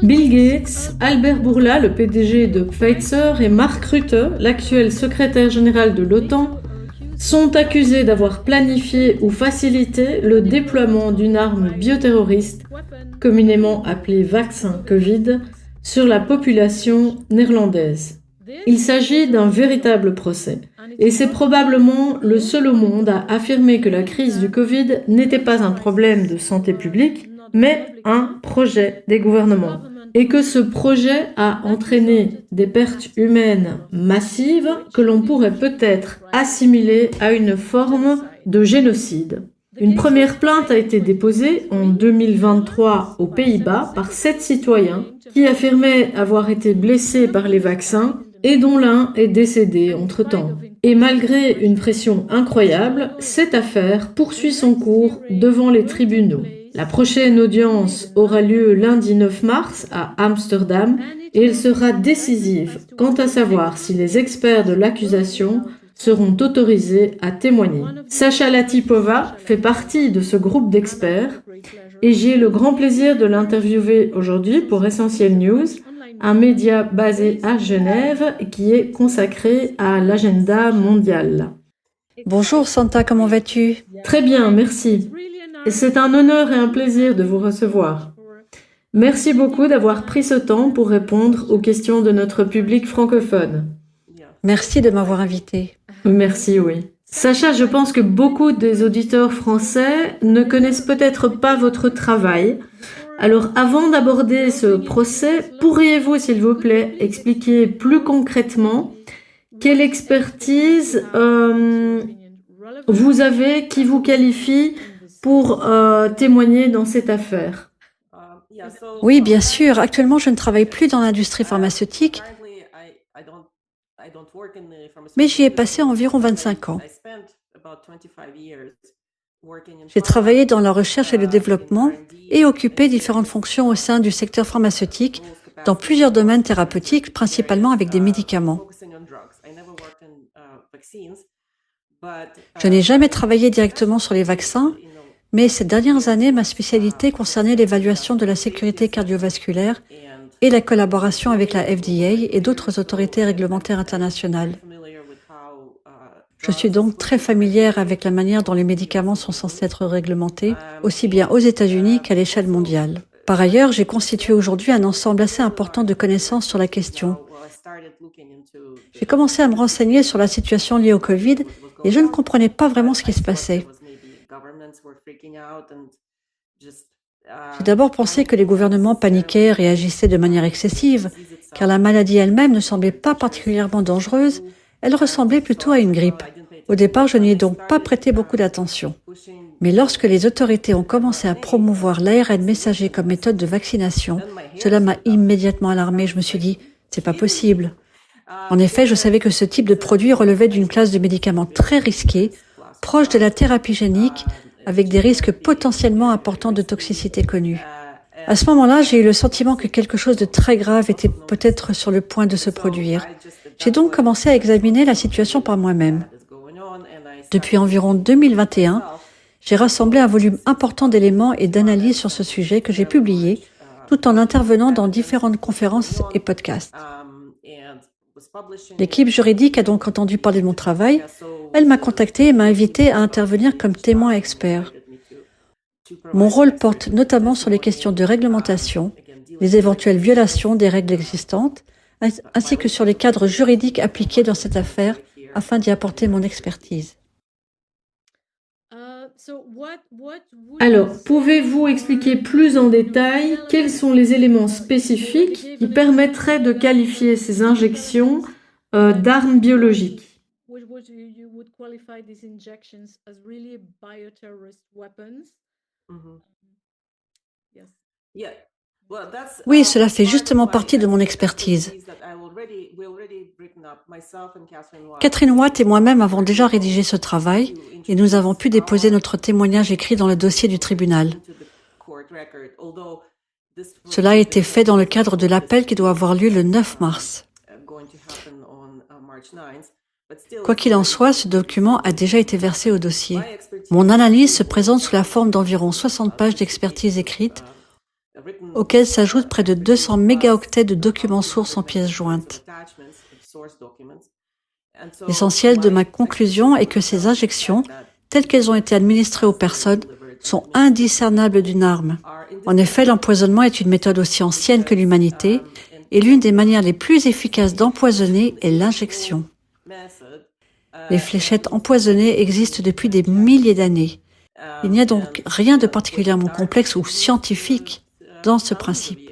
Bill Gates, Albert Bourla, le PDG de Pfizer, et Mark Rutte, l'actuel secrétaire général de l'OTAN, sont accusés d'avoir planifié ou facilité le déploiement d'une arme bioterroriste, communément appelée vaccin Covid, sur la population néerlandaise. Il s'agit d'un véritable procès, et c'est probablement le seul au monde à affirmer que la crise du Covid n'était pas un problème de santé publique, mais un projet des gouvernements, et que ce projet a entraîné des pertes humaines massives que l'on pourrait peut-être assimiler à une forme de génocide. Une première plainte a été déposée en 2023 aux Pays-Bas par 7 citoyens qui affirmaient avoir été blessés par les vaccins et dont l'un est décédé entre-temps. Et malgré une pression incroyable, cette affaire poursuit son cours devant les tribunaux. La prochaine audience aura lieu lundi 9 mars à Amsterdam et elle sera décisive quant à savoir si les experts de l'accusation seront autorisés à témoigner. Sacha Latipova fait partie de ce groupe d'experts et j'ai le grand plaisir de l'interviewer aujourd'hui pour Essentiel News, un média basé à Genève qui est consacré à l'agenda mondial. Bonjour Santa, comment vas-tu? Très bien, merci. C'est un honneur et un plaisir de vous recevoir. Merci beaucoup d'avoir pris ce temps pour répondre aux questions de notre public francophone. Merci de m'avoir invité. Merci, oui. Sacha, je pense que beaucoup des auditeurs français ne connaissent peut-être pas votre travail. Alors, avant d'aborder ce procès, pourriez-vous, s'il vous plaît, expliquer plus concrètement quelle expertise vous avez qui vous qualifie pour témoigner dans cette affaire? Oui, bien sûr. Actuellement, je ne travaille plus dans l'industrie pharmaceutique, mais j'y ai passé environ 25 ans. J'ai travaillé dans la recherche et le développement et occupé différentes fonctions au sein du secteur pharmaceutique dans plusieurs domaines thérapeutiques, principalement avec des médicaments. Je n'ai jamais travaillé directement sur les vaccins, mais ces dernières années, ma spécialité concernait l'évaluation de la sécurité cardiovasculaire et la collaboration avec la FDA et d'autres autorités réglementaires internationales. Je suis donc très familière avec la manière dont les médicaments sont censés être réglementés, aussi bien aux États-Unis qu'à l'échelle mondiale. Par ailleurs, j'ai constitué aujourd'hui un ensemble assez important de connaissances sur la question. J'ai commencé à me renseigner sur la situation liée au Covid et je ne comprenais pas vraiment ce qui se passait. J'ai d'abord pensé que les gouvernements paniquaient, réagissaient de manière excessive, car la maladie elle-même ne semblait pas particulièrement dangereuse, elle ressemblait plutôt à une grippe. Au départ, je n'y ai donc pas prêté beaucoup d'attention. Mais lorsque les autorités ont commencé à promouvoir l'ARN messager comme méthode de vaccination, cela m'a immédiatement alarmée. Je me suis dit, c'est pas possible. En effet, je savais que ce type de produit relevait d'une classe de médicaments très risqués, proche de la thérapie génique, avec des risques potentiellement importants de toxicité connus. À ce moment-là, j'ai eu le sentiment que quelque chose de très grave était peut-être sur le point de se produire. J'ai donc commencé à examiner la situation par moi-même. Depuis environ 2021, j'ai rassemblé un volume important d'éléments et d'analyses sur ce sujet que j'ai publié, tout en intervenant dans différentes conférences et podcasts. L'équipe juridique a donc entendu parler de mon travail. Elle m'a contacté et m'a invité à intervenir comme témoin expert. Mon rôle porte notamment sur les questions de réglementation, les éventuelles violations des règles existantes, ainsi que sur les cadres juridiques appliqués dans cette affaire afin d'y apporter mon expertise. Alors, pouvez-vous expliquer plus en détail quels sont les éléments spécifiques qui permettraient de qualifier ces injections d'armes biologiques? Oui, cela fait justement partie de mon expertise. Catherine Watt et moi-même avons déjà rédigé ce travail et nous avons pu déposer notre témoignage écrit dans le dossier du tribunal. Cela a été fait dans le cadre de l'appel qui doit avoir lieu le 9 mars. Quoi qu'il en soit, ce document a déjà été versé au dossier. Mon analyse se présente sous la forme d'environ 60 pages d'expertise écrite auxquels s'ajoutent près de 200 mégaoctets de documents sources en pièces jointes. L'essentiel de ma conclusion est que ces injections, telles qu'elles ont été administrées aux personnes, sont indiscernables d'une arme. En effet, l'empoisonnement est une méthode aussi ancienne que l'humanité, et l'une des manières les plus efficaces d'empoisonner est l'injection. Les fléchettes empoisonnées existent depuis des milliers d'années. Il n'y a donc rien de particulièrement complexe ou scientifique dans ce principe.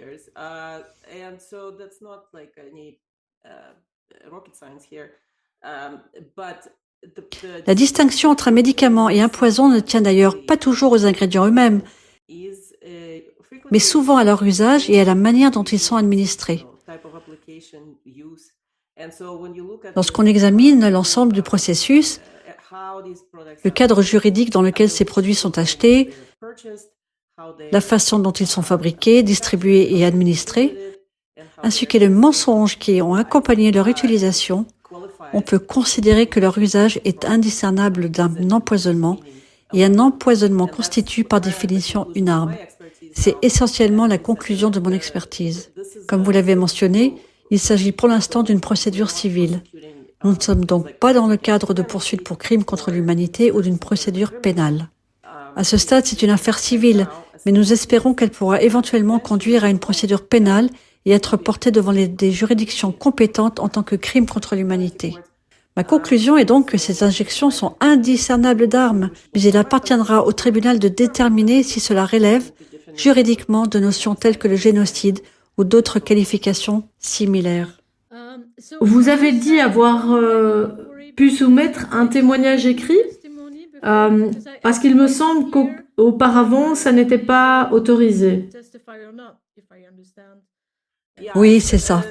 La distinction entre un médicament et un poison ne tient d'ailleurs pas toujours aux ingrédients eux-mêmes, mais souvent à leur usage et à la manière dont ils sont administrés. Lorsqu'on examine l'ensemble du processus, le cadre juridique dans lequel ces produits sont achetés, la façon dont ils sont fabriqués, distribués et administrés, ainsi que les mensonges qui ont accompagné leur utilisation, on peut considérer que leur usage est indiscernable d'un empoisonnement, et un empoisonnement constitue par définition une arme. C'est essentiellement la conclusion de mon expertise. Comme vous l'avez mentionné, il s'agit pour l'instant d'une procédure civile. Nous ne sommes donc pas dans le cadre de poursuites pour crimes contre l'humanité ou d'une procédure pénale. À ce stade, c'est une affaire civile, mais nous espérons qu'elle pourra éventuellement conduire à une procédure pénale et être portée devant des juridictions compétentes en tant que crime contre l'humanité. Ma conclusion est donc que ces injections sont indiscernables d'armes, mais il appartiendra au tribunal de déterminer si cela relève juridiquement de notions telles que le génocide ou d'autres qualifications similaires. Vous avez dit avoir pu soumettre un témoignage écrit parce qu'il me semble qu'auparavant, ça n'était pas autorisé. Oui, c'est ça.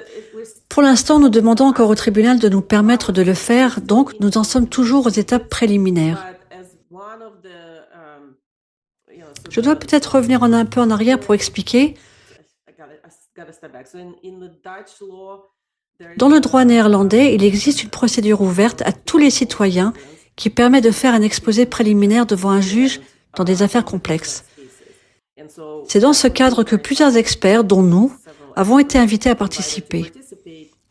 Pour l'instant, nous demandons encore au tribunal de nous permettre de le faire, donc nous en sommes toujours aux étapes préliminaires. Je dois peut-être revenir un peu en arrière pour expliquer. Dans le droit néerlandais, il existe une procédure ouverte à tous les citoyens qui permet de faire un exposé préliminaire devant un juge dans des affaires complexes. C'est dans ce cadre que plusieurs experts, dont nous, avons été invités à participer.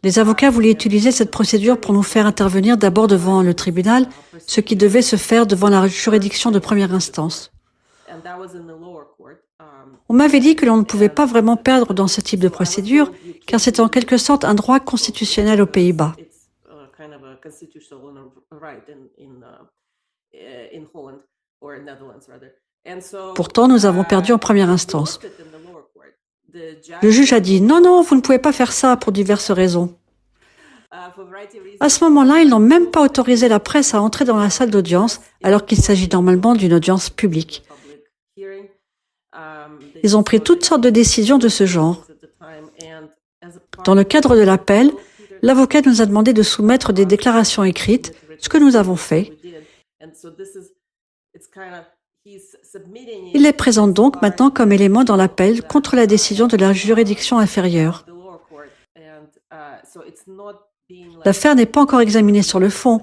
Les avocats voulaient utiliser cette procédure pour nous faire intervenir d'abord devant le tribunal, ce qui devait se faire devant la juridiction de première instance. On m'avait dit que l'on ne pouvait pas vraiment perdre dans ce type de procédure, car c'est en quelque sorte un droit constitutionnel aux Pays-Bas. Pourtant, nous avons perdu en première instance. Le juge a dit « Non, vous ne pouvez pas faire ça pour diverses raisons ». À ce moment-là, ils n'ont même pas autorisé la presse à entrer dans la salle d'audience, alors qu'il s'agit normalement d'une audience publique. Ils ont pris toutes sortes de décisions de ce genre. Dans le cadre de l'appel, l'avocat nous a demandé de soumettre des déclarations écrites, ce que nous avons fait. Il les présente donc maintenant comme élément dans l'appel contre la décision de la juridiction inférieure. L'affaire n'est pas encore examinée sur le fond,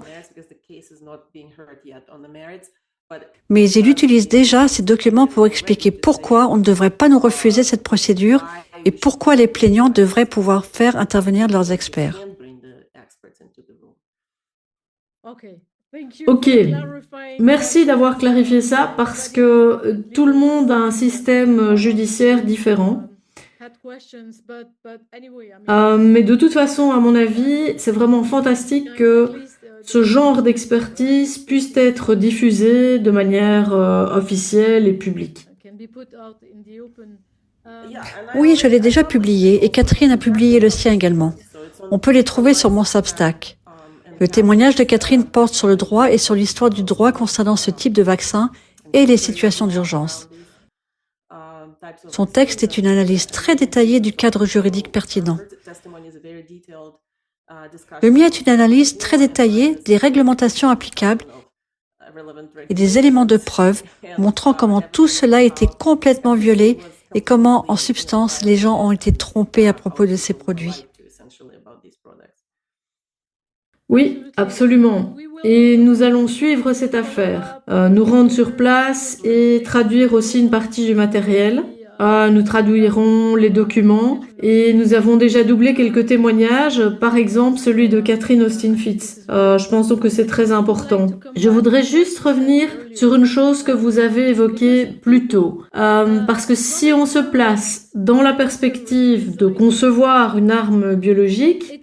mais il utilise déjà ces documents pour expliquer pourquoi on ne devrait pas nous refuser cette procédure et pourquoi les plaignants devraient pouvoir faire intervenir leurs experts. Ok, merci d'avoir clarifié ça parce que tout le monde a un système judiciaire différent. Mais de toute façon, à mon avis, c'est vraiment fantastique que ce genre d'expertise puisse être diffusé de manière officielle et publique. Oui, je l'ai déjà publié et Catherine a publié le sien également. On peut les trouver sur mon Substack. Le témoignage de Catherine porte sur le droit et sur l'histoire du droit concernant ce type de vaccin et les situations d'urgence. Son texte est une analyse très détaillée du cadre juridique pertinent. Le mien est une analyse très détaillée des réglementations applicables et des éléments de preuve montrant comment tout cela a été complètement violé et comment, en substance, les gens ont été trompés à propos de ces produits. Oui, absolument. Et nous allons suivre cette affaire, nous rendre sur place et traduire aussi une partie du matériel. Nous traduirons les documents et nous avons déjà doublé quelques témoignages, par exemple celui de Catherine Austin-Fitz. Je pense donc que c'est très important. Je voudrais juste revenir sur une chose que vous avez évoquée plus tôt. Parce que si on se place dans la perspective de concevoir une arme biologique,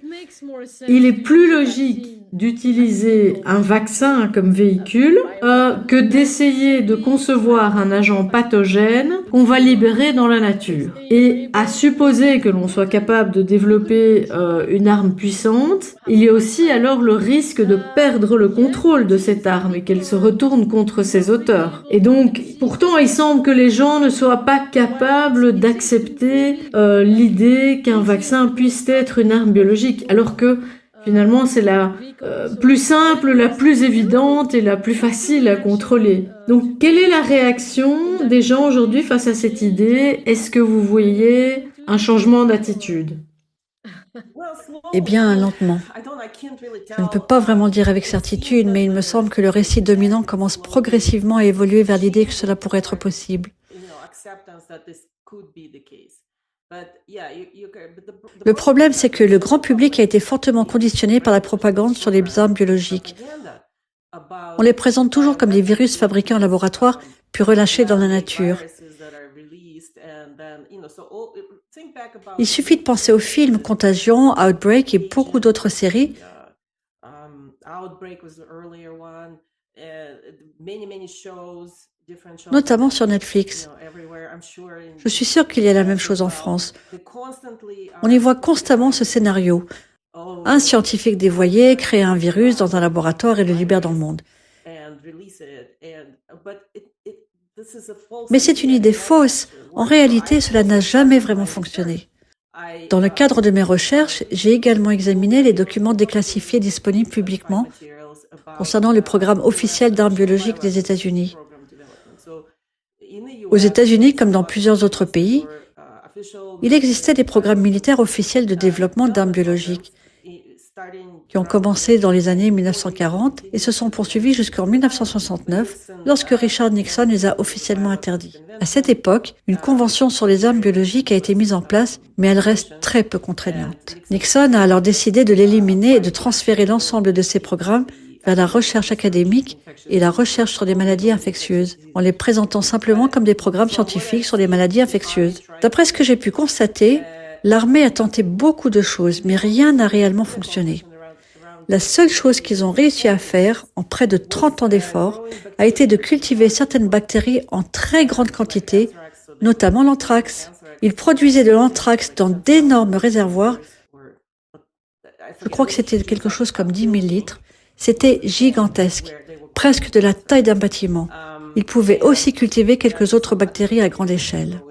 il est plus logique d'utiliser un vaccin comme véhicule que d'essayer de concevoir un agent pathogène qu'on va libérer dans la nature. Et à supposer que l'on soit capable de développer une arme puissante, il y a aussi alors le risque de perdre le contrôle de cette arme et qu'elle se retourne contre ses auteurs. Et donc, pourtant, il semble que les gens ne soient pas capables d'accepter l'idée qu'un vaccin puisse être une arme biologique, alors que finalement, c'est la plus simple, la plus évidente et la plus facile à contrôler. Donc, quelle est la réaction des gens aujourd'hui face à cette idée? Est-ce que vous voyez un changement d'attitude? Eh bien, lentement. Je ne peux pas vraiment le dire avec certitude, mais il me semble que le récit dominant commence progressivement à évoluer vers l'idée que cela pourrait être possible. Le problème, c'est que le grand public a été fortement conditionné par la propagande sur les armes biologiques. On les présente toujours comme des virus fabriqués en laboratoire, puis relâchés dans la nature. Il suffit de penser aux films Contagion, Outbreak et beaucoup d'autres séries. Notamment sur Netflix. Je suis sûre qu'il y a la même chose en France. On y voit constamment ce scénario. Un scientifique dévoyé crée un virus dans un laboratoire et le libère dans le monde. Mais c'est une idée fausse. En réalité, cela n'a jamais vraiment fonctionné. Dans le cadre de mes recherches, j'ai également examiné les documents déclassifiés disponibles publiquement concernant le programme officiel d'armes biologiques des États-Unis. Aux États-Unis, comme dans plusieurs autres pays, il existait des programmes militaires officiels de développement d'armes biologiques qui ont commencé dans les années 1940 et se sont poursuivis jusqu'en 1969 lorsque Richard Nixon les a officiellement interdits. À cette époque, une convention sur les armes biologiques a été mise en place, mais elle reste très peu contraignante. Nixon a alors décidé de l'éliminer et de transférer l'ensemble de ces programmes vers la recherche académique et la recherche sur les maladies infectieuses, en les présentant simplement comme des programmes scientifiques sur les maladies infectieuses. D'après ce que j'ai pu constater, l'armée a tenté beaucoup de choses, mais rien n'a réellement fonctionné. La seule chose qu'ils ont réussi à faire, en près de 30 ans d'efforts, a été de cultiver certaines bactéries en très grande quantité, notamment l'anthrax. Ils produisaient de l'anthrax dans d'énormes réservoirs. Je crois que c'était quelque chose comme 10 000 litres. C'était gigantesque, presque de la taille d'un bâtiment. Ils pouvaient aussi cultiver quelques autres bactéries à grande échelle.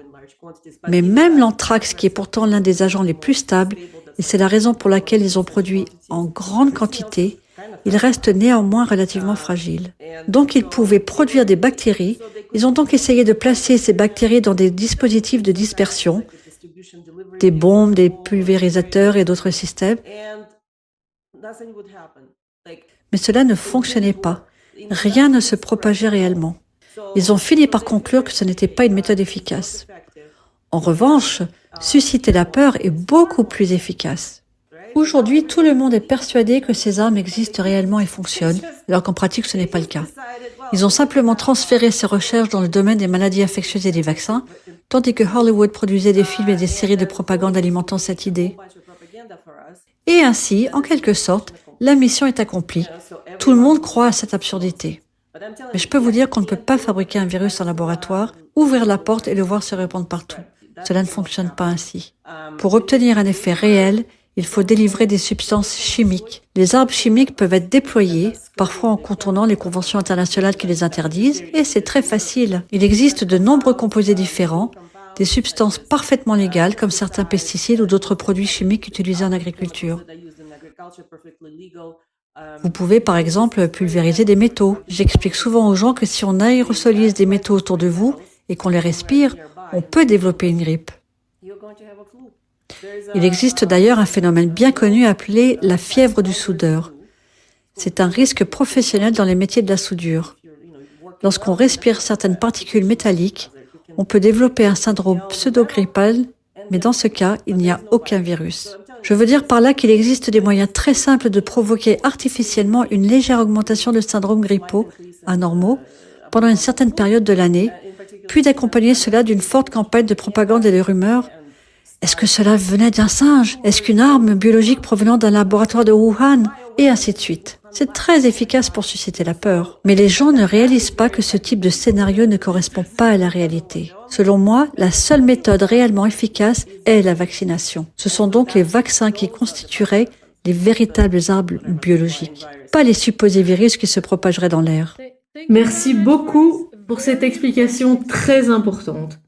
Mais même l'anthrax, qui est pourtant l'un des agents les plus stables, et c'est la raison pour laquelle ils ont produit en grande quantité, il reste néanmoins relativement fragile. Donc ils pouvaient produire des bactéries. Ils ont donc essayé de placer ces bactéries dans des dispositifs de dispersion, des bombes, des pulvérisateurs et d'autres systèmes. Mais cela ne fonctionnait pas. Rien ne se propageait réellement. Ils ont fini par conclure que ce n'était pas une méthode efficace. En revanche, susciter la peur est beaucoup plus efficace. Aujourd'hui, tout le monde est persuadé que ces armes existent réellement et fonctionnent, alors qu'en pratique, ce n'est pas le cas. Ils ont simplement transféré ces recherches dans le domaine des maladies infectieuses et des vaccins, tandis que Hollywood produisait des films et des séries de propagande alimentant cette idée. Et ainsi, en quelque sorte, la mission est accomplie. Tout le monde croit à cette absurdité. Mais je peux vous dire qu'on ne peut pas fabriquer un virus en laboratoire, ouvrir la porte et le voir se répandre partout. Cela ne fonctionne pas ainsi. Pour obtenir un effet réel, il faut délivrer des substances chimiques. Les armes chimiques peuvent être déployées, parfois en contournant les conventions internationales qui les interdisent, et c'est très facile. Il existe de nombreux composés différents, des substances parfaitement légales comme certains pesticides ou d'autres produits chimiques utilisés en agriculture. Vous pouvez par exemple pulvériser des métaux. J'explique souvent aux gens que si on aérosolise des métaux autour de vous et qu'on les respire, on peut développer une grippe. Il existe d'ailleurs un phénomène bien connu appelé la fièvre du soudeur. C'est un risque professionnel dans les métiers de la soudure. Lorsqu'on respire certaines particules métalliques, On peut développer un syndrome pseudo-grippal, mais dans ce cas, il n'y a aucun virus. Je veux dire par là qu'il existe des moyens très simples de provoquer artificiellement une légère augmentation de syndromes grippaux anormaux pendant une certaine période de l'année, puis d'accompagner cela d'une forte campagne de propagande et de rumeurs. Est-ce que cela venait d'un singe? Est-ce qu'une arme biologique provenant d'un laboratoire de Wuhan? Et ainsi de suite. C'est très efficace pour susciter la peur. Mais les gens ne réalisent pas que ce type de scénario ne correspond pas à la réalité. Selon moi, la seule méthode réellement efficace est la vaccination. Ce sont donc les vaccins qui constitueraient les véritables armes biologiques, pas les supposés virus qui se propageraient dans l'air. Merci beaucoup pour cette explication très importante.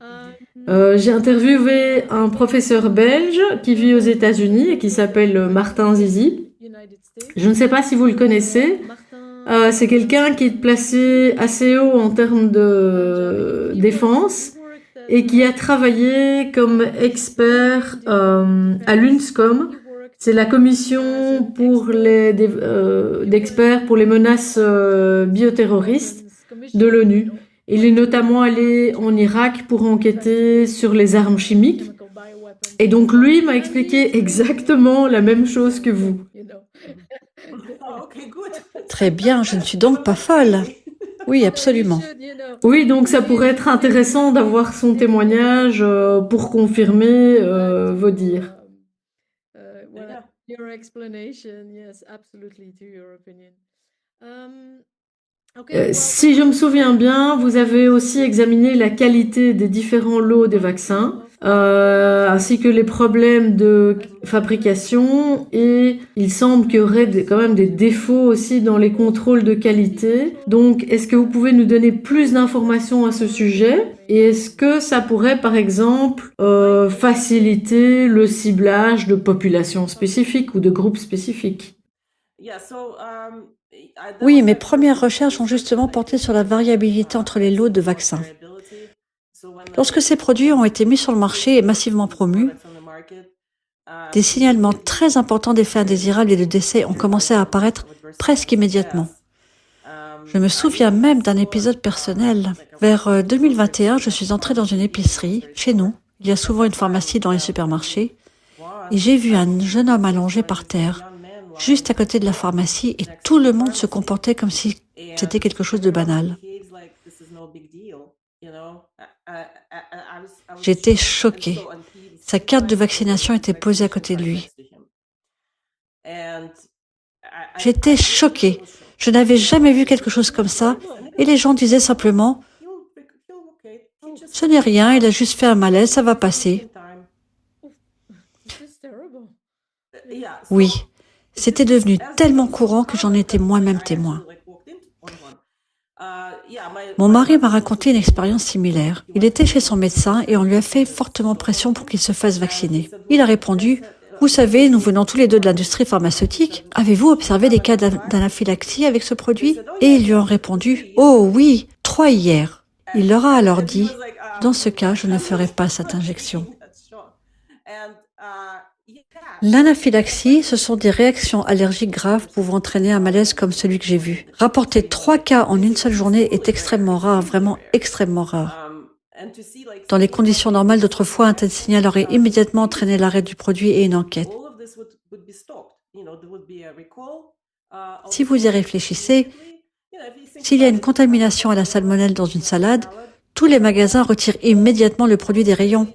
J'ai interviewé un professeur belge qui vit aux États-Unis et qui s'appelle Martin Zizi. Je ne sais pas si vous le connaissez. C'est quelqu'un qui est placé assez haut en termes de défense et qui a travaillé comme expert à l'UNSCOM. C'est la commission pour d'experts pour les menaces bioterroristes de l'ONU. Il est notamment allé en Irak pour enquêter sur les armes chimiques. Et donc lui m'a expliqué exactement la même chose que vous. Très bien, je ne suis donc pas folle. Oui, absolument. Oui, donc ça pourrait être intéressant d'avoir son témoignage pour confirmer vos dires. Si je me souviens bien, vous avez aussi examiné la qualité des différents lots des vaccins, ainsi que les problèmes de fabrication, et il semble qu'il y aurait quand même des défauts aussi dans les contrôles de qualité. Donc, est-ce que vous pouvez nous donner plus d'informations à ce sujet? Et est-ce que ça pourrait, par exemple, faciliter le ciblage de populations spécifiques ou de groupes spécifiques? Oui, mes premières recherches ont justement porté sur la variabilité entre les lots de vaccins. Lorsque ces produits ont été mis sur le marché et massivement promus, des signalements très importants d'effets indésirables et de décès ont commencé à apparaître presque immédiatement. Je me souviens même d'un épisode personnel. Vers 2021, je suis entrée dans une épicerie, chez nous. Il y a souvent une pharmacie dans les supermarchés. Et j'ai vu un jeune homme allongé par terre, juste à côté de la pharmacie, et tout le monde se comportait comme si c'était quelque chose de banal. J'étais choquée. Sa carte de vaccination était posée à côté de lui. J'étais choquée. Je n'avais jamais vu quelque chose comme ça, et les gens disaient simplement « Ce n'est rien, il a juste fait un malaise, ça va passer. » Oui. C'était devenu tellement courant que j'en étais moi-même témoin. Mon mari m'a raconté une expérience similaire. Il était chez son médecin et on lui a fait fortement pression pour qu'il se fasse vacciner. Il a répondu « Vous savez, nous venons tous les deux de l'industrie pharmaceutique. Avez-vous observé des cas d'anaphylaxie avec ce produit ?» Et ils lui ont répondu « Oh oui, 3 hier. » Il leur a alors dit « Dans ce cas, je ne ferai pas cette injection. » L'anaphylaxie, ce sont des réactions allergiques graves pouvant entraîner un malaise comme celui que j'ai vu. Rapporter 3 cas en une seule journée est extrêmement rare, vraiment extrêmement rare. Dans les conditions normales d'autrefois, un tel signal aurait immédiatement entraîné l'arrêt du produit et une enquête. Si vous y réfléchissez, s'il y a une contamination à la salmonelle dans une salade, tous les magasins retirent immédiatement le produit des rayons.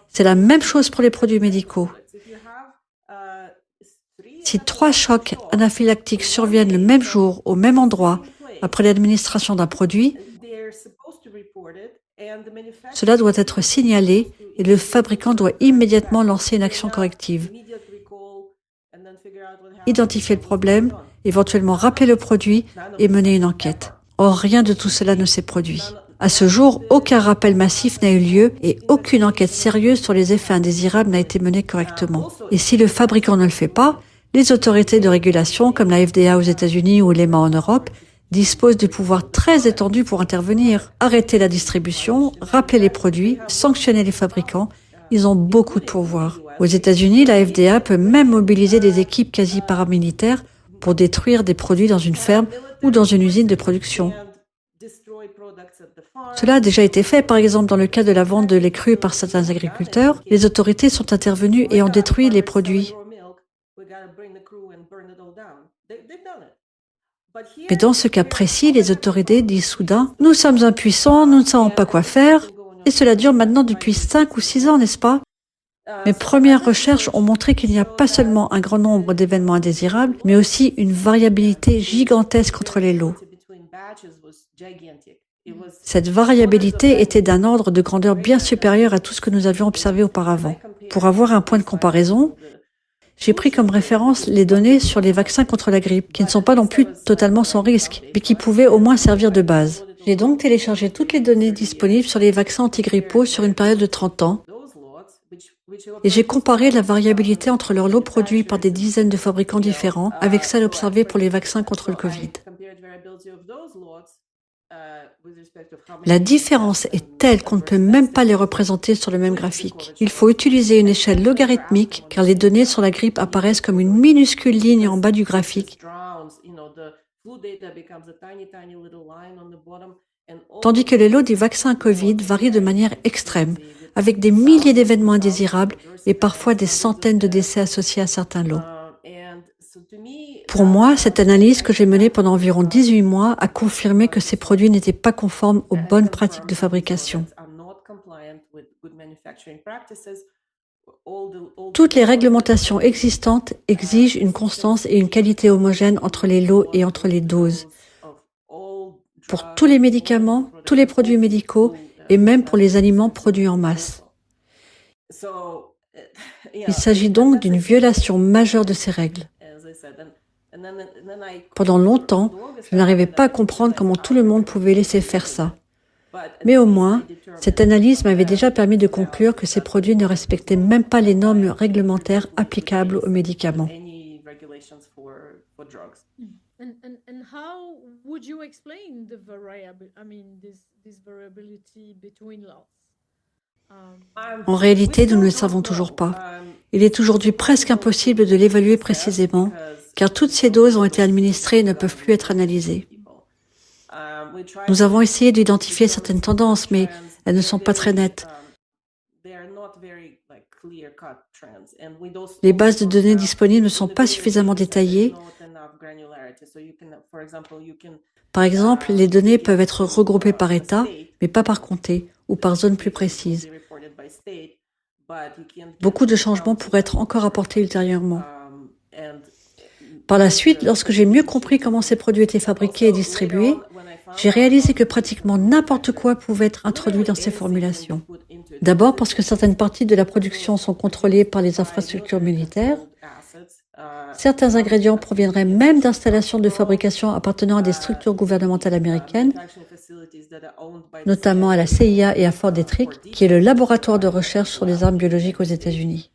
C'est la même chose pour les produits médicaux. Si 3 chocs anaphylactiques surviennent le même jour, au même endroit, après l'administration d'un produit, cela doit être signalé et le fabricant doit immédiatement lancer une action corrective. Identifier le problème, éventuellement rappeler le produit et mener une enquête. Or, rien de tout cela ne s'est produit. À ce jour, aucun rappel massif n'a eu lieu et aucune enquête sérieuse sur les effets indésirables n'a été menée correctement. Et si le fabricant ne le fait pas, les autorités de régulation, comme la FDA aux États-Unis ou l'EMA en Europe, disposent de pouvoirs très étendus pour intervenir. Arrêter la distribution, rappeler les produits, sanctionner les fabricants, ils ont beaucoup de pouvoirs. Aux États-Unis, la FDA peut même mobiliser des équipes quasi paramilitaires pour détruire des produits dans une ferme ou dans une usine de production. Cela a déjà été fait, par exemple, dans le cas de la vente de lait cru par certains agriculteurs. Les autorités sont intervenues et ont détruit les produits. Mais dans ce cas précis, les autorités disent soudain « Nous sommes impuissants, nous ne savons pas quoi faire ». Et cela dure maintenant depuis 5 ou 6 ans, n'est-ce pas? Mes premières recherches ont montré qu'il n'y a pas seulement un grand nombre d'événements indésirables, mais aussi une variabilité gigantesque entre les lots. Cette variabilité était d'un ordre de grandeur bien supérieur à tout ce que nous avions observé auparavant. Pour avoir un point de comparaison, j'ai pris comme référence les données sur les vaccins contre la grippe, qui ne sont pas non plus totalement sans risque, mais qui pouvaient au moins servir de base. J'ai donc téléchargé toutes les données disponibles sur les vaccins antigrippaux sur une période de 30 ans, et j'ai comparé la variabilité entre leurs lots produits par des dizaines de fabricants différents avec celle observée pour les vaccins contre le Covid. La différence est telle qu'on ne peut même pas les représenter sur le même graphique. Il faut utiliser une échelle logarithmique car les données sur la grippe apparaissent comme une minuscule ligne en bas du graphique, tandis que les lots des vaccins Covid varient de manière extrême, avec des milliers d'événements indésirables et parfois des centaines de décès associés à certains lots. Pour moi, cette analyse que j'ai menée pendant environ 18 mois a confirmé que ces produits n'étaient pas conformes aux bonnes pratiques de fabrication. Toutes les réglementations existantes exigent une constance et une qualité homogène entre les lots et entre les doses. Pour tous les médicaments, tous les produits médicaux et même pour les aliments produits en masse. Il s'agit donc d'une violation majeure de ces règles. Pendant longtemps, je n'arrivais pas à comprendre comment tout le monde pouvait laisser faire ça. Mais au moins, cette analyse m'avait déjà permis de conclure que ces produits ne respectaient même pas les normes réglementaires applicables aux médicaments. And how would you explain the this variability between lots? En réalité, nous ne le savons toujours pas. Il est aujourd'hui presque impossible de l'évaluer précisément, car toutes ces doses ont été administrées et ne peuvent plus être analysées. Nous avons essayé d'identifier certaines tendances, mais elles ne sont pas très nettes. Les bases de données disponibles ne sont pas suffisamment détaillées. Par exemple, les données peuvent être regroupées par État, mais pas par comté ou par zone plus précise. Beaucoup de changements pourraient être encore apportés ultérieurement. Par la suite, lorsque j'ai mieux compris comment ces produits étaient fabriqués et distribués, j'ai réalisé que pratiquement n'importe quoi pouvait être introduit dans ces formulations. D'abord parce que certaines parties de la production sont contrôlées par les infrastructures militaires. Certains ingrédients proviendraient même d'installations de fabrication appartenant à des structures gouvernementales américaines, notamment à la CIA et à Fort Detrick, qui est le laboratoire de recherche sur les armes biologiques aux États-Unis.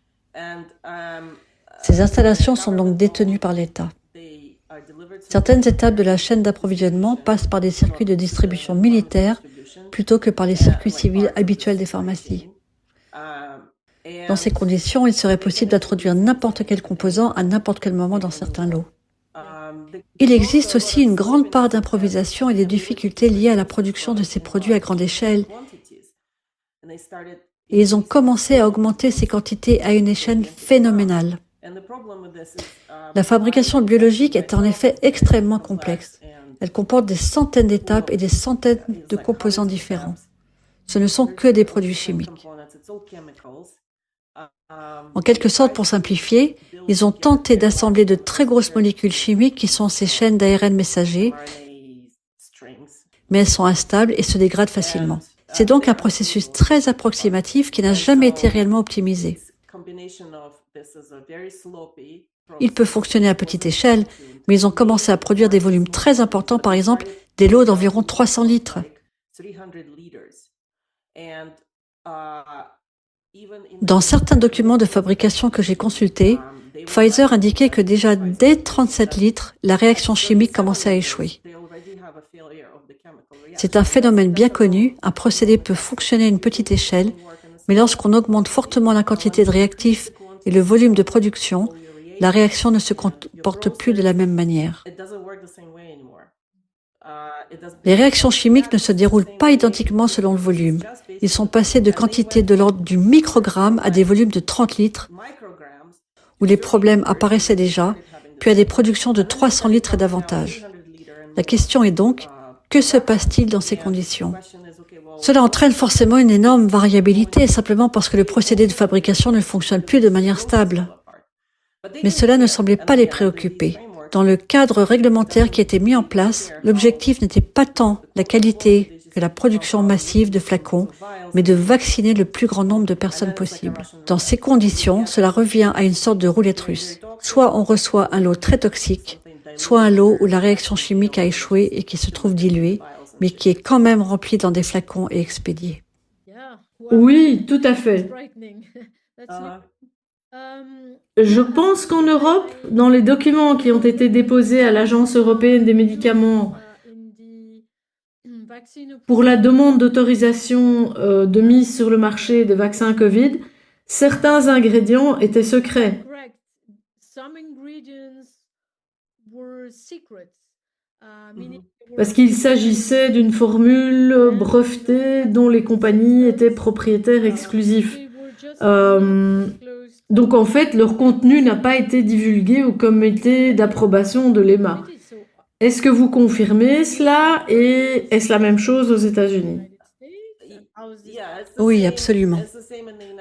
Ces installations sont donc détenues par l'État. Certaines étapes de la chaîne d'approvisionnement passent par des circuits de distribution militaires plutôt que par les circuits civils habituels des pharmacies. Dans ces conditions, il serait possible d'introduire n'importe quel composant à n'importe quel moment dans certains lots. Il existe aussi une grande part d'improvisation et de difficultés liées à la production de ces produits à grande échelle. Et ils ont commencé à augmenter ces quantités à une échelle phénoménale. La fabrication biologique est en effet extrêmement complexe. Elle comporte des centaines d'étapes et des centaines de composants différents. Ce ne sont que des produits chimiques. En quelque sorte, pour simplifier, ils ont tenté d'assembler de très grosses molécules chimiques qui sont ces chaînes d'ARN messagers, mais elles sont instables et se dégradent facilement. C'est donc un processus très approximatif qui n'a jamais été réellement optimisé. Il peut fonctionner à petite échelle, mais ils ont commencé à produire des volumes très importants, par exemple des lots d'environ 300 litres. Dans certains documents de fabrication que j'ai consultés, Pfizer indiquait que déjà dès 37 litres, la réaction chimique commençait à échouer. C'est un phénomène bien connu, un procédé peut fonctionner à une petite échelle, mais lorsqu'on augmente fortement la quantité de réactifs et le volume de production, la réaction ne se comporte plus de la même manière. Les réactions chimiques ne se déroulent pas identiquement selon le volume. Ils sont passés de quantités de l'ordre du microgramme à des volumes de 30 litres, où les problèmes apparaissaient déjà, puis à des productions de 300 litres et davantage. La question est donc, que se passe-t-il dans ces conditions? Cela entraîne forcément une énorme variabilité, simplement parce que le procédé de fabrication ne fonctionne plus de manière stable. Mais cela ne semblait pas les préoccuper. Dans le cadre réglementaire qui était mis en place, l'objectif n'était pas tant la qualité que la production massive de flacons, mais de vacciner le plus grand nombre de personnes possible. Dans ces conditions, cela revient à une sorte de roulette russe. Soit on reçoit un lot très toxique, soit un lot où la réaction chimique a échoué et qui se trouve dilué, mais qui est quand même rempli dans des flacons et expédié. Oui, tout à fait. Je pense qu'en Europe, dans les documents qui ont été déposés à l'Agence européenne des médicaments pour la demande d'autorisation de mise sur le marché des vaccins Covid, certains ingrédients étaient secrets. Parce qu'il s'agissait d'une formule brevetée dont les compagnies étaient propriétaires exclusifs. Donc en fait, leur contenu n'a pas été divulgué au comité d'approbation de l'EMA. Est-ce que vous confirmez cela et est-ce la même chose aux États-Unis? Oui, absolument.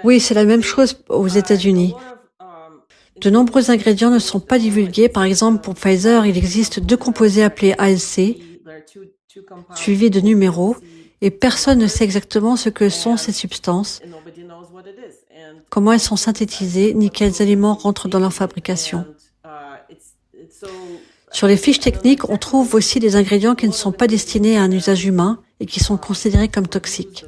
Oui, c'est la même chose aux États-Unis. De nombreux ingrédients ne sont pas divulgués. Par exemple, pour Pfizer, il existe 2 composés appelés ALC, suivis de numéros, et personne ne sait exactement ce que sont ces substances, comment elles sont synthétisées, ni quels éléments rentrent dans leur fabrication. Sur les fiches techniques, on trouve aussi des ingrédients qui ne sont pas destinés à un usage humain et qui sont considérés comme toxiques.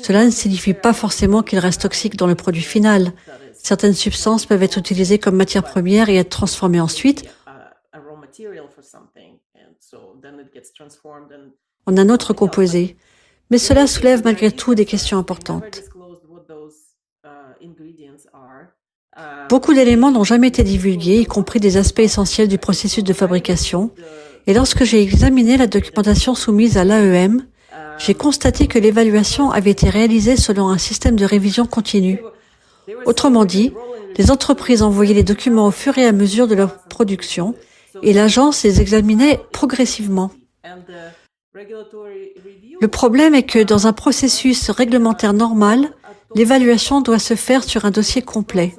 Cela ne signifie pas forcément qu'ils restent toxiques dans le produit final. Certaines substances peuvent être utilisées comme matière première et être transformées ensuite en un autre composé. Mais cela soulève malgré tout des questions importantes. Beaucoup d'éléments n'ont jamais été divulgués, y compris des aspects essentiels du processus de fabrication. Et lorsque j'ai examiné la documentation soumise à l'AEM, j'ai constaté que l'évaluation avait été réalisée selon un système de révision continue. Autrement dit, les entreprises envoyaient les documents au fur et à mesure de leur production et l'agence les examinait progressivement. Le problème est que dans un processus réglementaire normal, l'évaluation doit se faire sur un dossier complet.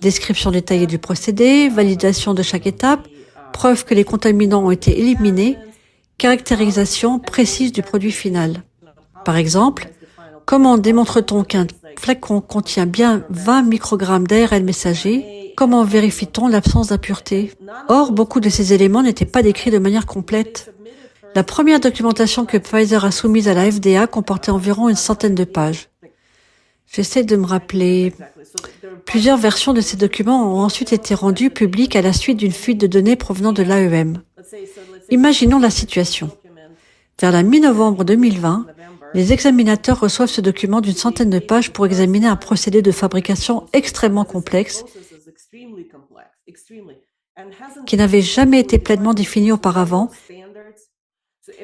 Description détaillée du procédé, validation de chaque étape, preuve que les contaminants ont été éliminés, caractérisation précise du produit final. Par exemple, comment démontre-t-on qu'un flacon contient bien 20 microgrammes d'ARN messager? Comment vérifie-t-on l'absence d'impuretés? Or, beaucoup de ces éléments n'étaient pas décrits de manière complète. La première documentation que Pfizer a soumise à la FDA comportait environ une centaine de pages. J'essaie de me rappeler. Plusieurs versions de ces documents ont ensuite été rendues publiques à la suite d'une fuite de données provenant de l'AEM. Imaginons la situation. Vers la mi-novembre 2020, les examinateurs reçoivent ce document d'une centaine de pages pour examiner un procédé de fabrication extrêmement complexe qui n'avait jamais été pleinement défini auparavant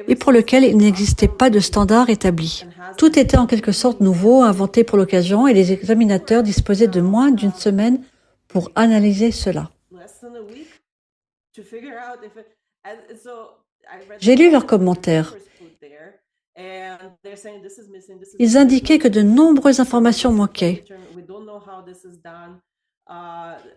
et pour lequel il n'existait pas de standard établi. Tout était en quelque sorte nouveau, inventé pour l'occasion, et les examinateurs disposaient de moins d'une semaine pour analyser cela. J'ai lu leurs commentaires. Ils indiquaient que de nombreuses informations manquaient.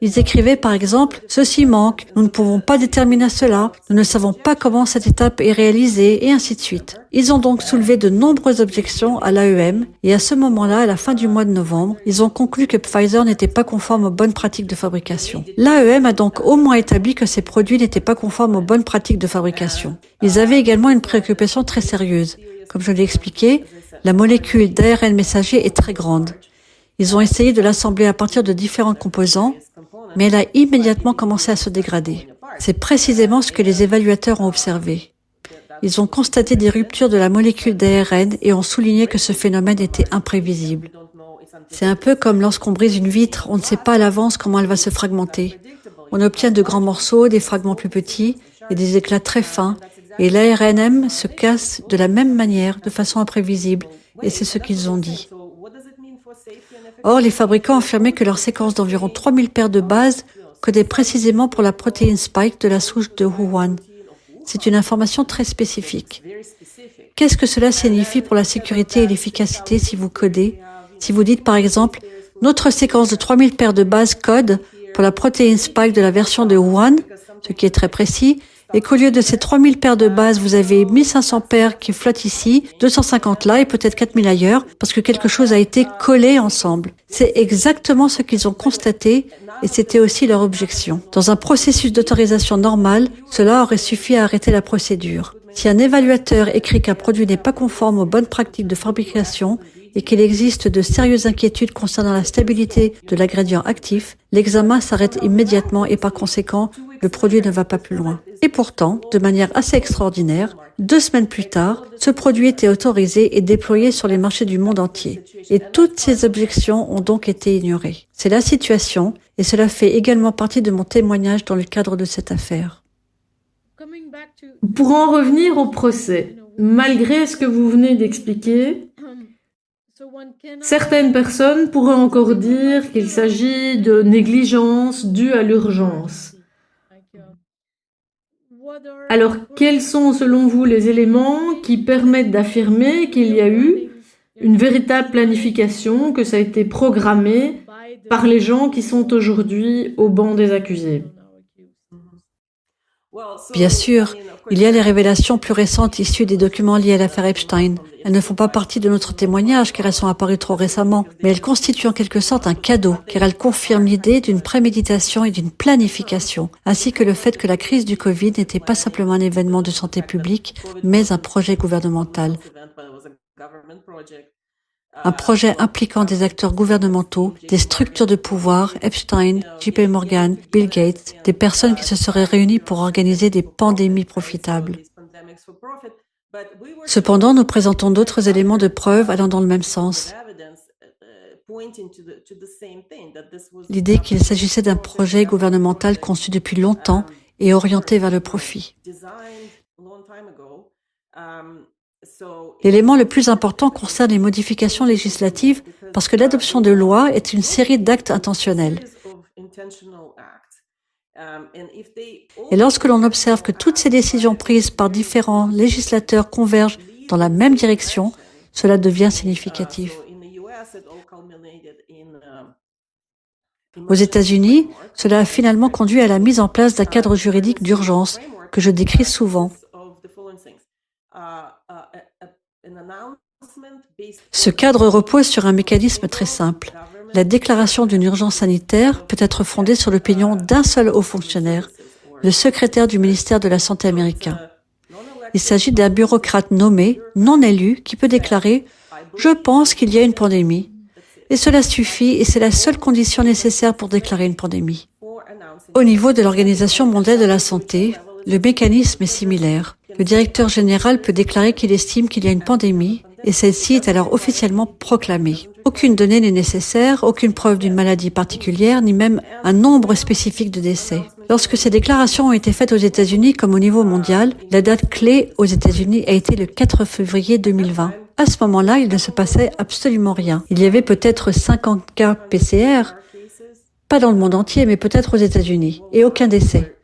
Ils écrivaient par exemple « Ceci manque, nous ne pouvons pas déterminer cela, nous ne savons pas comment cette étape est réalisée, et ainsi de suite. » Ils ont donc soulevé de nombreuses objections à l'AEM, et à ce moment-là, à la fin du mois de novembre, ils ont conclu que Pfizer n'était pas conforme aux bonnes pratiques de fabrication. L'AEM a donc au moins établi que ces produits n'étaient pas conformes aux bonnes pratiques de fabrication. Ils avaient également une préoccupation très sérieuse. Comme je l'ai expliqué, la molécule d'ARN messager est très grande. Ils ont essayé de l'assembler à partir de différents composants, mais elle a immédiatement commencé à se dégrader. C'est précisément ce que les évaluateurs ont observé. Ils ont constaté des ruptures de la molécule d'ARN et ont souligné que ce phénomène était imprévisible. C'est un peu comme lorsqu'on brise une vitre, on ne sait pas à l'avance comment elle va se fragmenter. On obtient de grands morceaux, des fragments plus petits et des éclats très fins, et l'ARNM se casse de la même manière, de façon imprévisible, et c'est ce qu'ils ont dit. Or, les fabricants affirmaient que leur séquence d'environ 3000 paires de bases codait précisément pour la protéine spike de la souche de Wuhan. C'est une information très spécifique. Qu'est-ce que cela signifie pour la sécurité et l'efficacité si vous codez? Si vous dites par exemple, notre séquence de 3000 paires de bases code pour la protéine spike de la version de Wuhan, ce qui est très précis, et qu'au lieu de ces 3000 paires de bases, vous avez 1500 paires qui flottent ici, 250 là et peut-être 4000 ailleurs, parce que quelque chose a été collé ensemble. C'est exactement ce qu'ils ont constaté et c'était aussi leur objection. Dans un processus d'autorisation normal, cela aurait suffi à arrêter la procédure. Si un évaluateur écrit qu'un produit n'est pas conforme aux bonnes pratiques de fabrication et qu'il existe de sérieuses inquiétudes concernant la stabilité de l'ingrédient actif, l'examen s'arrête immédiatement et par conséquent, le produit ne va pas plus loin. Et pourtant, de manière assez extraordinaire, 2 semaines plus tard, ce produit était autorisé et déployé sur les marchés du monde entier. Et toutes ces objections ont donc été ignorées. C'est la situation et cela fait également partie de mon témoignage dans le cadre de cette affaire. Pour en revenir au procès, malgré ce que vous venez d'expliquer, certaines personnes pourraient encore dire qu'il s'agit de négligence due à l'urgence. Alors, quels sont selon vous les éléments qui permettent d'affirmer qu'il y a eu une véritable planification, que ça a été programmé par les gens qui sont aujourd'hui au banc des accusés? Bien sûr, il y a les révélations plus récentes issues des documents liés à l'affaire Epstein. Elles ne font pas partie de notre témoignage car elles sont apparues trop récemment, mais elles constituent en quelque sorte un cadeau car elles confirment l'idée d'une préméditation et d'une planification, ainsi que le fait que la crise du Covid n'était pas simplement un événement de santé publique, mais un projet gouvernemental. Un projet impliquant des acteurs gouvernementaux, des structures de pouvoir, Epstein, JP Morgan, Bill Gates, des personnes qui se seraient réunies pour organiser des pandémies profitables. Cependant, nous présentons d'autres éléments de preuve allant dans le même sens. L'idée qu'il s'agissait d'un projet gouvernemental conçu depuis longtemps et orienté vers le profit. L'élément le plus important concerne les modifications législatives parce que l'adoption de lois est une série d'actes intentionnels. Et lorsque l'on observe que toutes ces décisions prises par différents législateurs convergent dans la même direction, cela devient significatif. Aux États-Unis, cela a finalement conduit à la mise en place d'un cadre juridique d'urgence que je décris souvent. Ce cadre repose sur un mécanisme très simple. La déclaration d'une urgence sanitaire peut être fondée sur l'opinion d'un seul haut fonctionnaire, le secrétaire du ministère de la Santé américain. Il s'agit d'un bureaucrate nommé, non élu, qui peut déclarer « Je pense qu'il y a une pandémie ». Et cela suffit et c'est la seule condition nécessaire pour déclarer une pandémie. Au niveau de l'Organisation mondiale de la santé, le mécanisme est similaire. Le directeur général peut déclarer qu'il estime qu'il y a une pandémie et celle-ci est alors officiellement proclamée. Aucune donnée n'est nécessaire, aucune preuve d'une maladie particulière, ni même un nombre spécifique de décès. Lorsque ces déclarations ont été faites aux États-Unis comme au niveau mondial, la date clé aux États-Unis a été le 4 février 2020. À ce moment-là, il ne se passait absolument rien. Il y avait peut-être 50 cas PCR, pas dans le monde entier, mais peut-être aux États-Unis, et aucun décès.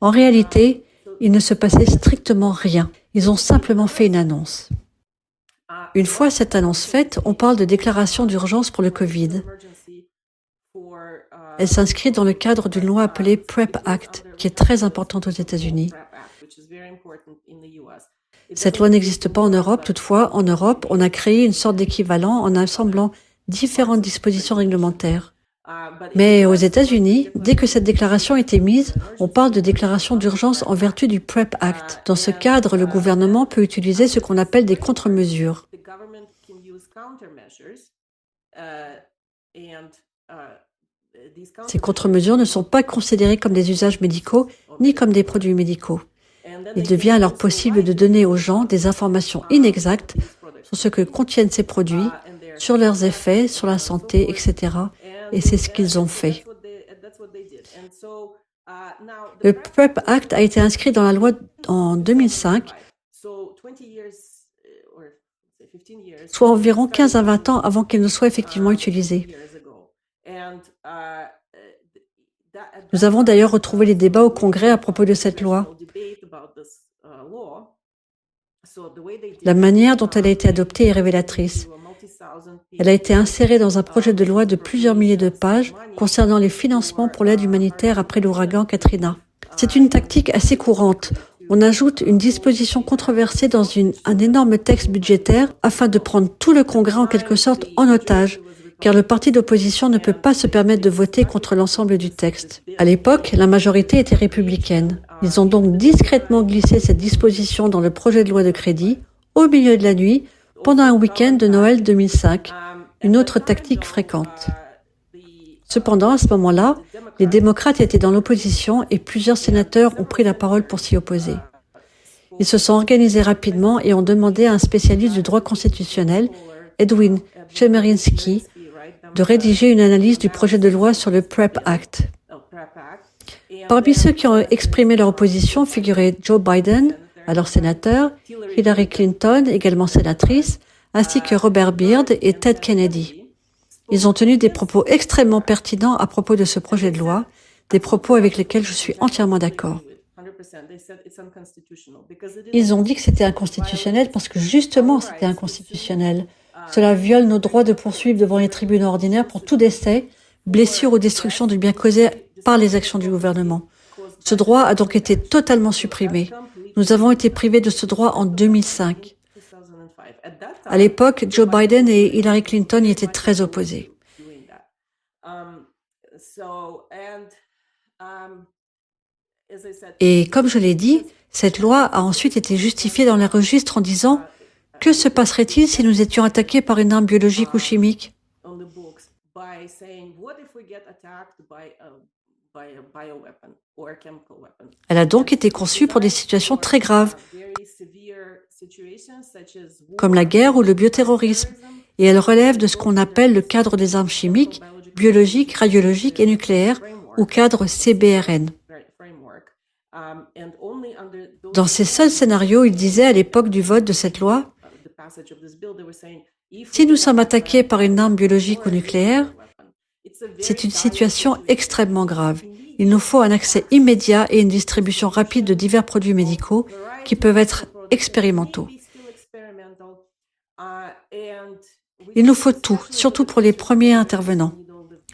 En réalité, il ne se passait strictement rien. Ils ont simplement fait une annonce. Une fois cette annonce faite, on parle de déclaration d'urgence pour le Covid. Elle s'inscrit dans le cadre d'une loi appelée PrEP Act, qui est très importante aux États-Unis. Cette loi n'existe pas en Europe. Toutefois, en Europe, on a créé une sorte d'équivalent en assemblant différentes dispositions réglementaires. Mais aux États-Unis, dès que cette déclaration est émise, on parle de déclaration d'urgence en vertu du PrEP Act. Dans ce cadre, le gouvernement peut utiliser ce qu'on appelle des contre-mesures. Ces contre-mesures ne sont pas considérées comme des usages médicaux ni comme des produits médicaux. Il devient alors possible de donner aux gens des informations inexactes sur ce que contiennent ces produits, sur leurs effets, sur la santé, etc. Et c'est ce qu'ils ont fait. Le PrEP Act a été inscrit dans la loi en 2005, soit environ 15 à 20 ans avant qu'il ne soit effectivement utilisé. Nous avons d'ailleurs retrouvé les débats au Congrès à propos de cette loi. La manière dont elle a été adoptée est révélatrice. Elle a été insérée dans un projet de loi de plusieurs milliers de pages concernant les financements pour l'aide humanitaire après l'ouragan Katrina. C'est une tactique assez courante. On ajoute une disposition controversée dans un énorme texte budgétaire afin de prendre tout le Congrès en quelque sorte en otage, car le parti d'opposition ne peut pas se permettre de voter contre l'ensemble du texte. À l'époque, la majorité était républicaine. Ils ont donc discrètement glissé cette disposition dans le projet de loi de crédit, au milieu de la nuit, pendant un week-end de Noël 2005, une autre tactique fréquente. Cependant, à ce moment-là, les démocrates étaient dans l'opposition et plusieurs sénateurs ont pris la parole pour s'y opposer. Ils se sont organisés rapidement et ont demandé à un spécialiste du droit constitutionnel, Edwin Chemerinsky, de rédiger une analyse du projet de loi sur le PrEP Act. Parmi ceux qui ont exprimé leur opposition figuraient Joe Biden, alors sénateur, Hillary Clinton, également sénatrice, ainsi que Robert Byrd et Ted Kennedy. Ils ont tenu des propos extrêmement pertinents à propos de ce projet de loi, des propos avec lesquels je suis entièrement d'accord. Ils ont dit que c'était inconstitutionnel parce que justement c'était inconstitutionnel. Cela viole nos droits de poursuivre devant les tribunaux ordinaires pour tout décès, blessure ou destruction du bien causé par les actions du gouvernement. Ce droit a donc été totalement supprimé. Nous avons été privés de ce droit en 2005. À l'époque, Joe Biden et Hillary Clinton y étaient très opposés. Et comme je l'ai dit, cette loi a ensuite été justifiée dans les registres en disant « Que se passerait-il si nous étions attaqués par une arme biologique ou chimique ?» Elle a donc été conçue pour des situations très graves, comme la guerre ou le bioterrorisme, et elle relève de ce qu'on appelle le cadre des armes chimiques, biologiques, radiologiques et nucléaires, ou cadre CBRN. Dans ces seuls scénarios, il disait à l'époque du vote de cette loi, « Si nous sommes attaqués par une arme biologique ou nucléaire, c'est une situation extrêmement grave. Il nous faut un accès immédiat et une distribution rapide de divers produits médicaux qui peuvent être expérimentaux. Il nous faut tout, surtout pour les premiers intervenants.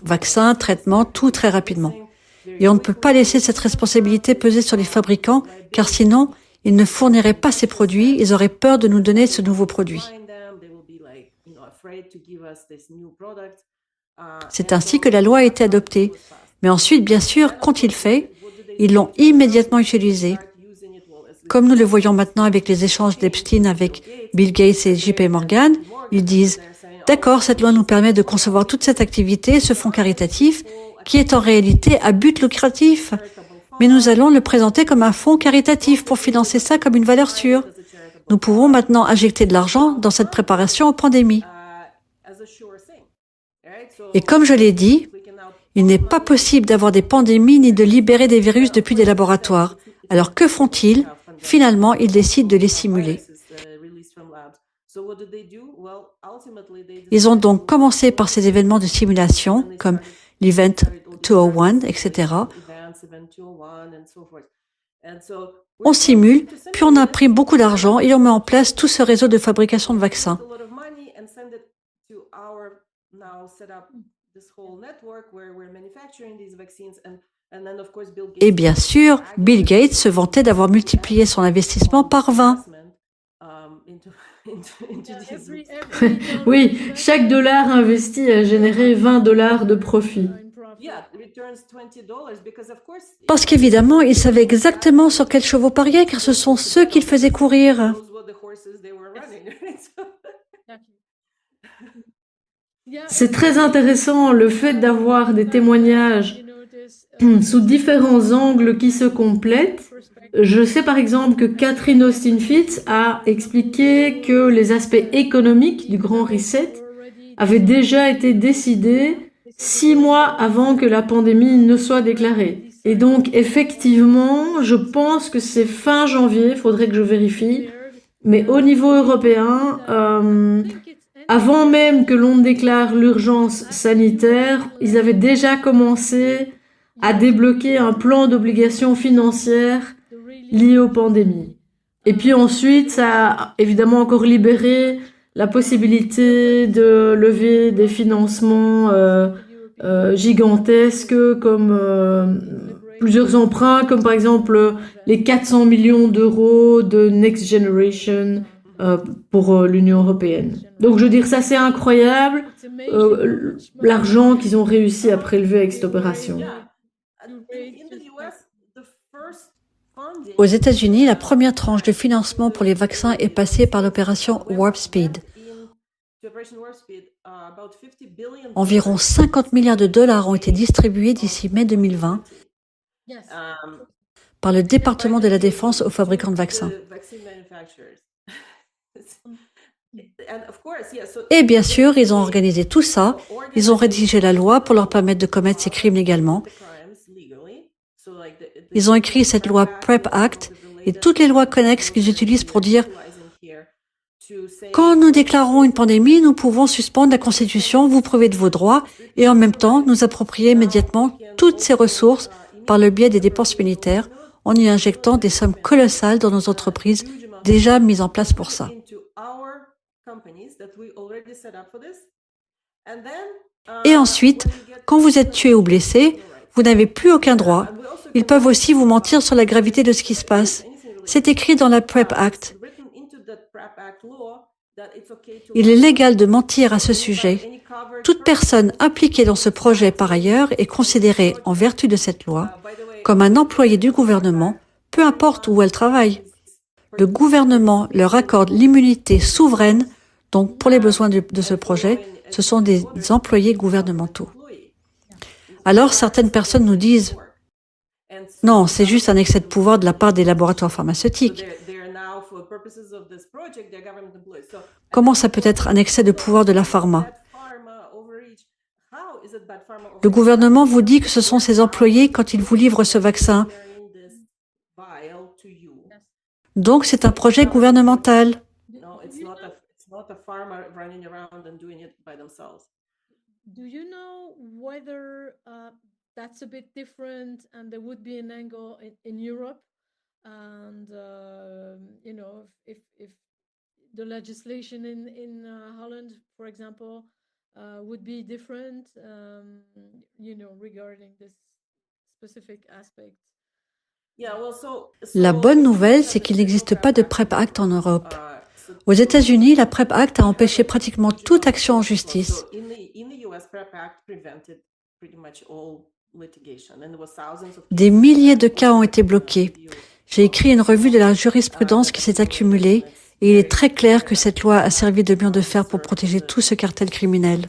Vaccins, traitements, tout très rapidement. Et on ne peut pas laisser cette responsabilité peser sur les fabricants, car sinon, ils ne fourniraient pas ces produits, ils auraient peur de nous donner ce nouveau produit. C'est ainsi que la loi a été adoptée. Mais ensuite, bien sûr, qu'ont-ils fait? Ils l'ont immédiatement utilisée. Comme nous le voyons maintenant avec les échanges d'Epstein avec Bill Gates et JP Morgan, ils disent « D'accord, cette loi nous permet de concevoir toute cette activité, ce fonds caritatif, qui est en réalité à but lucratif. Mais nous allons le présenter comme un fonds caritatif pour financer ça comme une valeur sûre. Nous pouvons maintenant injecter de l'argent dans cette préparation aux pandémies. » Et comme je l'ai dit, il n'est pas possible d'avoir des pandémies ni de libérer des virus depuis des laboratoires. Alors que font-ils? Finalement, ils décident de les simuler. Ils ont donc commencé par ces événements de simulation, comme l'Event 201, etc. On simule, puis on imprime beaucoup d'argent et on met en place tout ce réseau de fabrication de vaccins. Et bien sûr, Bill Gates se vantait d'avoir multiplié son investissement par 20. Oui, chaque dollar investi a généré 20 dollars de profit. Parce qu'évidemment, il savait exactement sur quels chevaux parier, car ce sont ceux qu'il faisait courir. C'est très intéressant le fait d'avoir des témoignages sous différents angles qui se complètent. Je sais par exemple que Catherine Austin-Fitts a expliqué que les aspects économiques du Grand Reset avaient déjà été décidés 6 mois avant que la pandémie ne soit déclarée. Et donc, effectivement, je pense que c'est fin janvier, il faudrait que je vérifie, mais au niveau européen, avant même que l'on déclare l'urgence sanitaire, ils avaient déjà commencé à débloquer un plan d'obligations financières lié aux pandémies. Et puis ensuite, ça a évidemment encore libéré la possibilité de lever des financements gigantesques comme plusieurs emprunts, comme par exemple les 400 millions d'euros de Next Generation pour l'Union européenne. Donc je veux dire, ça c'est incroyable, l'argent qu'ils ont réussi à prélever avec cette opération. Aux États-Unis, la première tranche de financement pour les vaccins est passée par l'opération Warp Speed. Environ 50 milliards de dollars ont été distribués d'ici mai 2020 par le département de la Défense aux fabricants de vaccins. Et bien sûr, ils ont organisé tout ça, ils ont rédigé la loi pour leur permettre de commettre ces crimes légalement. Ils ont écrit cette loi PrEP Act et toutes les lois connexes qu'ils utilisent pour dire quand nous déclarons une pandémie, nous pouvons suspendre la Constitution, vous priver de vos droits et en même temps nous approprier immédiatement toutes ces ressources par le biais des dépenses militaires en y injectant des sommes colossales dans nos entreprises déjà mises en place pour ça. Et ensuite, quand vous êtes tué ou blessé, vous n'avez plus aucun droit. Ils peuvent aussi vous mentir sur la gravité de ce qui se passe. C'est écrit dans la PrEP Act. Il est légal de mentir à ce sujet. Toute personne impliquée dans ce projet par ailleurs est considérée, en vertu de cette loi, comme un employé du gouvernement, peu importe où elle travaille. Le gouvernement leur accorde l'immunité souveraine, donc pour les besoins de ce projet, ce sont des employés gouvernementaux. Alors certaines personnes nous disent « Non, c'est juste un excès de pouvoir de la part des laboratoires pharmaceutiques. » Comment ça peut être un excès de pouvoir de la pharma? Le gouvernement vous dit que ce sont ses employés quand ils vous livrent ce vaccin. Donc c'est un projet gouvernemental. Do you know whether that's a bit different and there would be an angle in Europe? And, you know, if the legislation in Holland, for example, would be different, you know, regarding this specific aspect. La bonne nouvelle, c'est qu'il n'existe pas de PrEP Act en Europe. Aux États-Unis, la PrEP Act a empêché pratiquement toute action en justice. Des milliers de cas ont été bloqués. J'ai écrit une revue de la jurisprudence qui s'est accumulée et il est très clair que cette loi a servi de mur de fer pour protéger tout ce cartel criminel.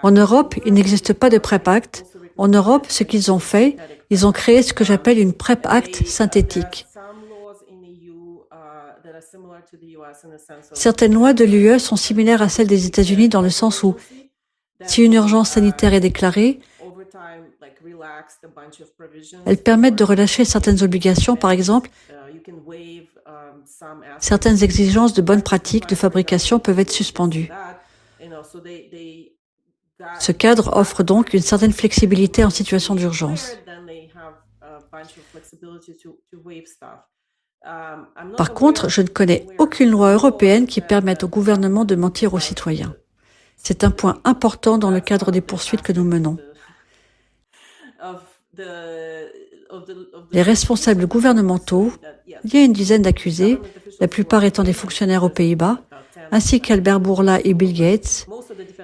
En Europe, il n'existe pas de PrEP Act. En Europe, ce qu'ils ont fait, ils ont créé ce que j'appelle une PrEP Act synthétique. Certaines lois de l'UE sont similaires à celles des États-Unis dans le sens où, si une urgence sanitaire est déclarée, elles permettent de relâcher certaines obligations, par exemple, certaines exigences de bonnes pratiques de fabrication peuvent être suspendues. Ce cadre offre donc une certaine flexibilité en situation d'urgence. Par contre, je ne connais aucune loi européenne qui permette au gouvernement de mentir aux citoyens. C'est un point important dans le cadre des poursuites que nous menons. Les responsables gouvernementaux, il y a une dizaine d'accusés, la plupart étant des fonctionnaires aux Pays-Bas, ainsi qu'Albert Bourla et Bill Gates,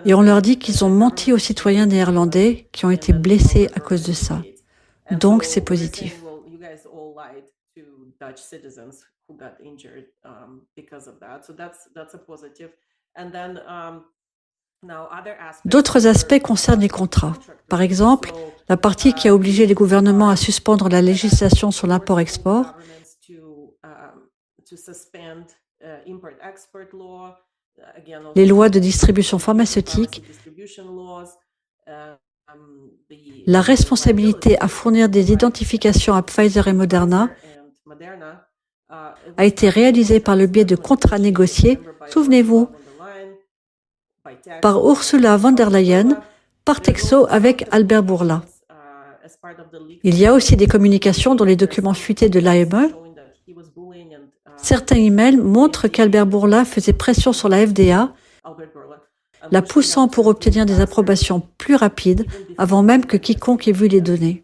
et on leur dit qu'ils ont menti aux citoyens néerlandais qui ont été blessés à cause de ça. Donc, c'est positif. D'autres aspects concernent les contrats. Par exemple, la partie qui a obligé les gouvernements à suspendre la législation sur l'import-export, les lois de distribution pharmaceutique, la responsabilité à fournir des identifications à Pfizer et Moderna a été réalisée par le biais de contrats négociés, souvenez-vous, par Ursula von der Leyen, par texto avec Albert Bourla. Il y a aussi des communications dans les documents fuités de l'AME. Certains emails montrent qu'Albert Bourla faisait pression sur la FDA, la poussant pour obtenir des approbations plus rapides avant même que quiconque ait vu les données.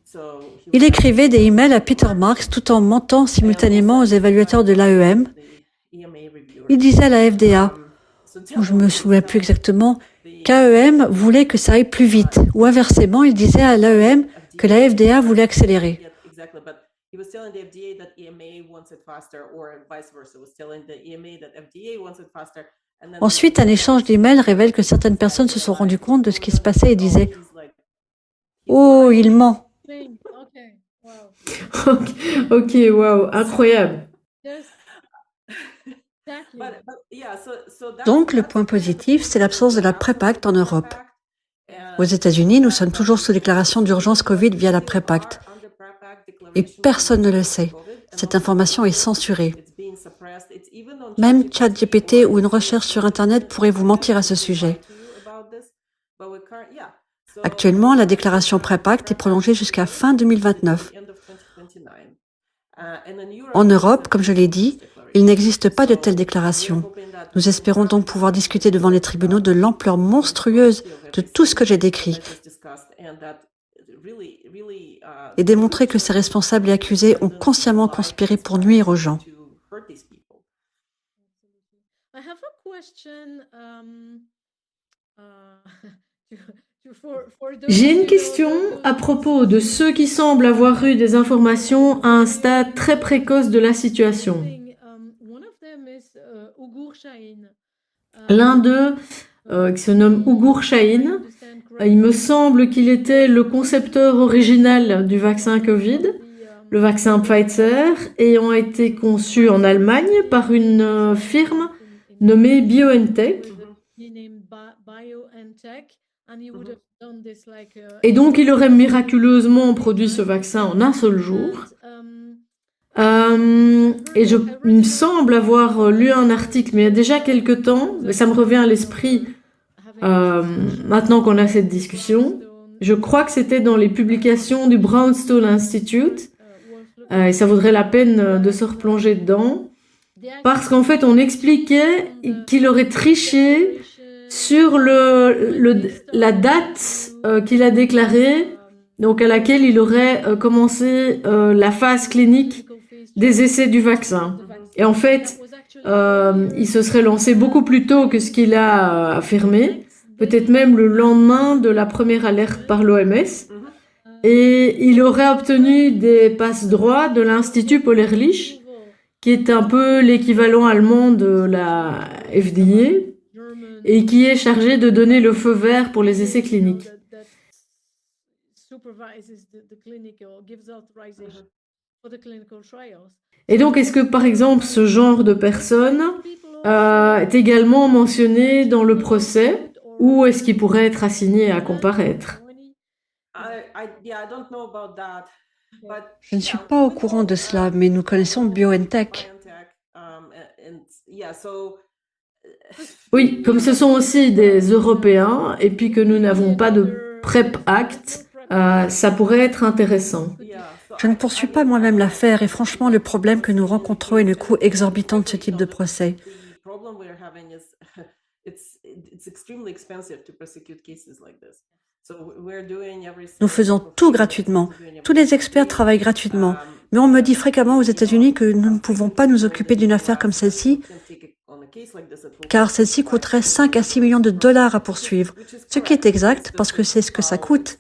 Il écrivait des emails à Peter Marks tout en mentant simultanément aux évaluateurs de l'AEM. Il disait à la FDA, ou je ne me souviens plus exactement, qu'AEM voulait que ça aille plus vite, ou inversement, il disait à l'AEM que la FDA voulait accélérer. Ensuite, un échange d'emails révèle que certaines personnes se sont rendues compte de ce qui se passait et disaient « Oh, il ment !» Ok, wow, incroyable. Donc, le point positif, c'est l'absence de la PrEP Act en Europe. Aux États-Unis, nous sommes toujours sous déclaration d'urgence Covid via la PrEP Act. Et personne ne le sait. Cette information est censurée. Même ChatGPT ou une recherche sur Internet pourrait vous mentir à ce sujet. Actuellement, la déclaration PrEP Act est prolongée jusqu'à fin 2029. En Europe, comme je l'ai dit, il n'existe pas de telle déclaration. Nous espérons donc pouvoir discuter devant les tribunaux de l'ampleur monstrueuse de tout ce que j'ai décrit et démontrer que ces responsables et accusés ont consciemment conspiré pour nuire aux gens. J'ai une question à propos de ceux qui semblent avoir eu des informations à un stade très précoce de la situation. L'un d'eux, qui se nomme Ugur Shahin, il me semble qu'il était le concepteur original du vaccin Covid, le vaccin Pfizer, ayant été conçu en Allemagne par une firme nommée BioNTech. Et donc, il aurait miraculeusement produit ce vaccin en un seul jour. Et il me semble avoir lu un article, mais il y a déjà quelques temps, mais ça me revient à l'esprit maintenant qu'on a cette discussion. Je crois que c'était dans les publications du Brownstone Institute, et ça vaudrait la peine de se replonger dedans, parce qu'en fait, on expliquait qu'il aurait triché sur la date qu'il a déclarée, donc à laquelle il aurait commencé la phase clinique des essais du vaccin. Et en fait, il se serait lancé beaucoup plus tôt que ce qu'il a affirmé, peut-être même le lendemain de la première alerte par l'OMS. Et il aurait obtenu des passe-droits de l'Institut Paul-Ehrlich, qui est un peu l'équivalent allemand de la FDA, et qui est chargé de donner le feu vert pour les essais cliniques. Et donc, est-ce que, par exemple, ce genre de personne est également mentionné dans le procès, ou est-ce qu'il pourrait être assigné à comparaître? Je ne suis pas au courant de cela, mais nous connaissons BioNTech. Oui, comme ce sont aussi des Européens, et puis que nous n'avons pas de PrEP Act, ça pourrait être intéressant. Je ne poursuis pas moi-même l'affaire et franchement, le problème que nous rencontrons est le coût exorbitant de ce type de procès. Nous faisons tout gratuitement. Tous les experts travaillent gratuitement. Mais on me dit fréquemment aux États-Unis que nous ne pouvons pas nous occuper d'une affaire comme celle-ci, car celle-ci coûterait 5 à 6 millions de dollars à poursuivre, ce qui est exact parce que c'est ce que ça coûte.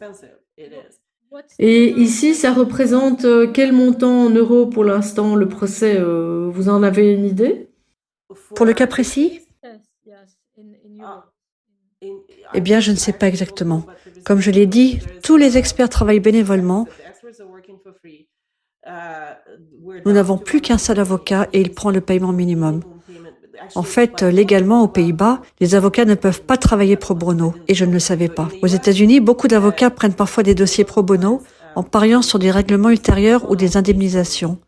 Et ici, ça représente quel montant en euros pour l'instant, le procès? Vous en avez une idée? Pour le cas précis, Eh bien, je ne sais pas exactement. Comme je l'ai dit, tous les experts travaillent bénévolement. Nous n'avons plus qu'un seul avocat et il prend le paiement minimum. En fait, légalement, aux Pays-Bas, les avocats ne peuvent pas travailler pro bono, et je ne le savais pas. Aux États-Unis, beaucoup d'avocats prennent parfois des dossiers pro bono en pariant sur des règlements ultérieurs ou des indemnisations.